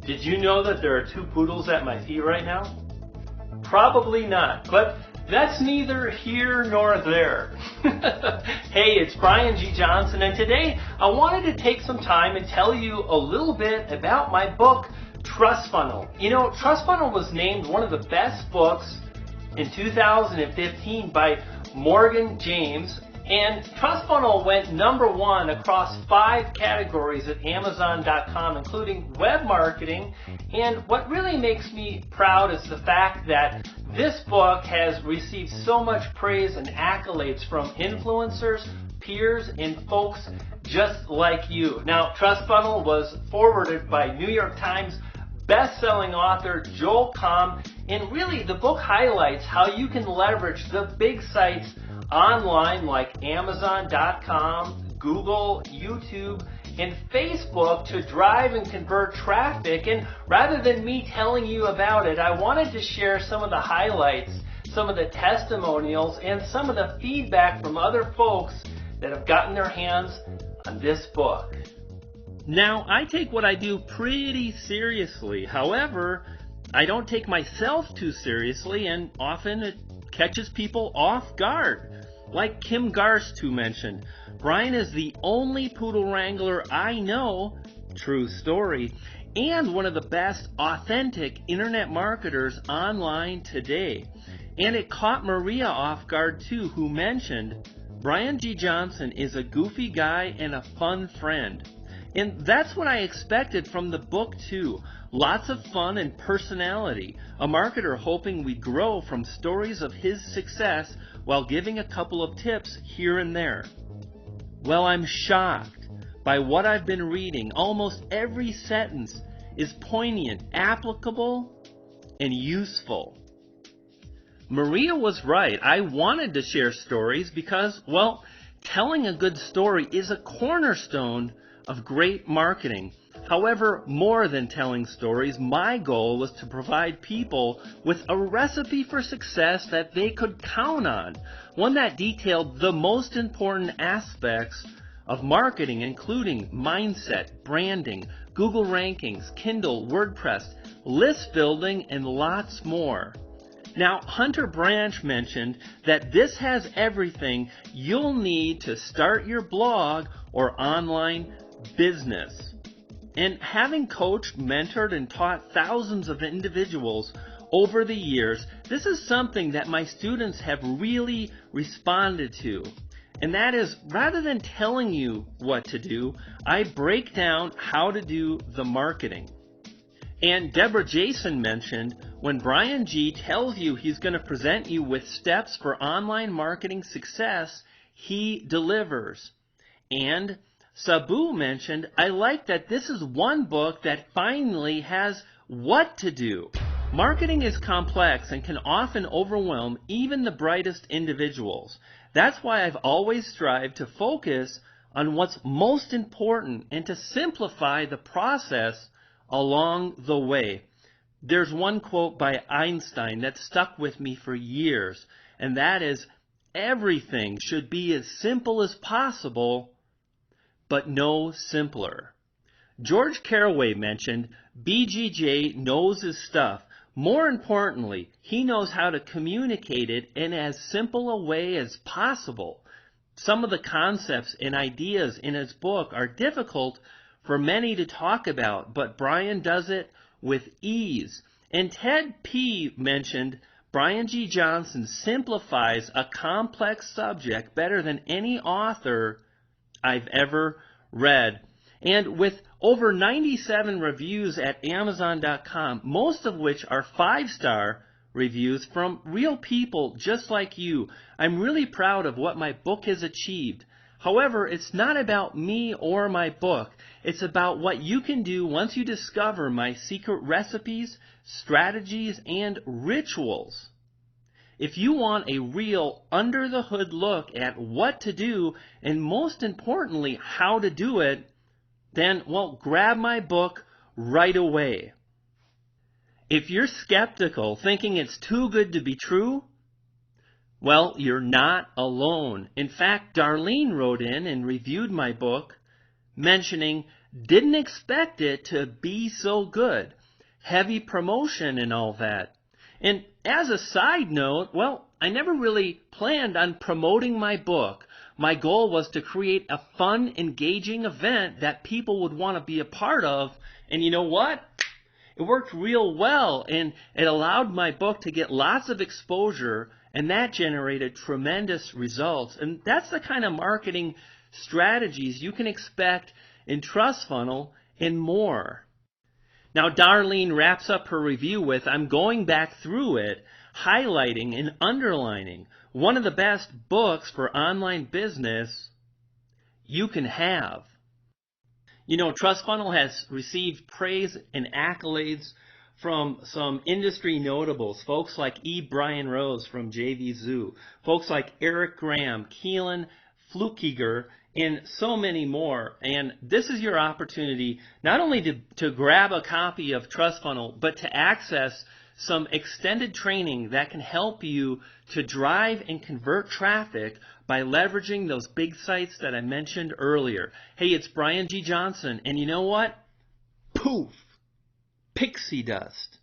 Did you know that there are two poodles at my feet right now? Probably not, but that's neither here nor there. Hey, it's Brian G. Johnson, and today I wanted to take some time and tell you a little bit about my book, Trust Funnel. You know, Trust Funnel was named one of the best books in 2015 by Morgan James, and Trust Funnel went #1 across 5 categories at Amazon.com, including web marketing. And what really makes me proud is the fact that this book has received so much praise and accolades from influencers, peers, and folks just like you. Now, Trust Funnel was forwarded by New York Times best-selling author Joel Comm, and really the book highlights how you can leverage the big sites online like Amazon.com, Google, YouTube, and Facebook to drive and convert traffic. And rather than me telling you about it, I wanted to share some of the highlights, some of the testimonials, and some of the feedback from other folks that have gotten their hands on this book. Now, I take what I do pretty seriously. However, I don't take myself too seriously, and often it catches people off guard. Like Kim Garst, who mentioned, Brian is the only poodle wrangler I know, true story, and one of the best authentic internet marketers online today. And it caught Maria off guard too, who mentioned, Brian G. Johnson is a goofy guy and a fun friend. And that's what I expected from the book too. Lots of fun and personality. A marketer hoping we'd grow from stories of his success while giving a couple of tips here and there. Well, I'm shocked by what I've been reading. Almost every sentence is poignant, applicable, and useful. Maria was right. I wanted to share stories because, well, telling a good story is a cornerstone of great marketing. However, more than telling stories, my goal was to provide people with a recipe for success that they could count on, one that detailed the most important aspects of marketing, including mindset, branding, Google rankings, Kindle, WordPress, list building, and lots more. Now, Hunter Branch mentioned that this has everything you'll need to start your blog or online business. And having coached, mentored, and taught thousands of individuals over the years, this is something that my students have really responded to. And that is, rather than telling you what to do, I break down how to do the marketing. And Deborah Jason mentioned, when Brian G. tells you he's going to present you with steps for online marketing success, he delivers. And Sabu mentioned, I like that this is one book that finally has what to do. Marketing is complex and can often overwhelm even the brightest individuals. That's why I've always strived to focus on what's most important and to simplify the process along the way. There's one quote by Einstein that stuck with me for years, and that is, everything should be as simple as possible, but no simpler. George Carraway mentioned, BGJ knows his stuff. More importantly, he knows how to communicate it in as simple a way as possible. Some of the concepts and ideas in his book are difficult for many to talk about, but Brian does it with ease. And Ted P. mentioned, Brian G. Johnson simplifies a complex subject better than any author I've ever read. And with over 97 reviews at Amazon.com, most of which are 5-star reviews from real people just like you, I'm really proud of what my book has achieved. However, it's not about me or my book. It's about what you can do once you discover my secret recipes, strategies, and rituals. If you want a real under-the-hood look at what to do, and most importantly, how to do it, then, well, grab my book right away. If you're skeptical, thinking it's too good to be true, well, you're not alone. In fact, Darlene wrote in and reviewed my book, mentioning, didn't expect it to be so good. heavy promotion and all that. And as a side note, well, I never really planned on promoting my book. My goal was to create a fun, engaging event that people would want to be a part of. And you know what? It worked real well, and it allowed my book to get lots of exposure, and that generated tremendous results. And that's the kind of marketing strategies you can expect in TrustFunnel and more. Now, Darlene wraps up her review with, I'm going back through it, highlighting and underlining one of the best books for online business you can have. You know, TrustFunnel has received praise and accolades from some industry notables, folks like E. Brian Rose from JV Zoo, folks like Eric Graham, Keelan Flukiger, and so many more. And this is your opportunity not only to grab a copy of TrustFunnel, but to access some extended training that can help you to drive and convert traffic by leveraging those big sites that I mentioned earlier. Hey, it's Brian G. Johnson, and you know what? Poof! Pixie dust.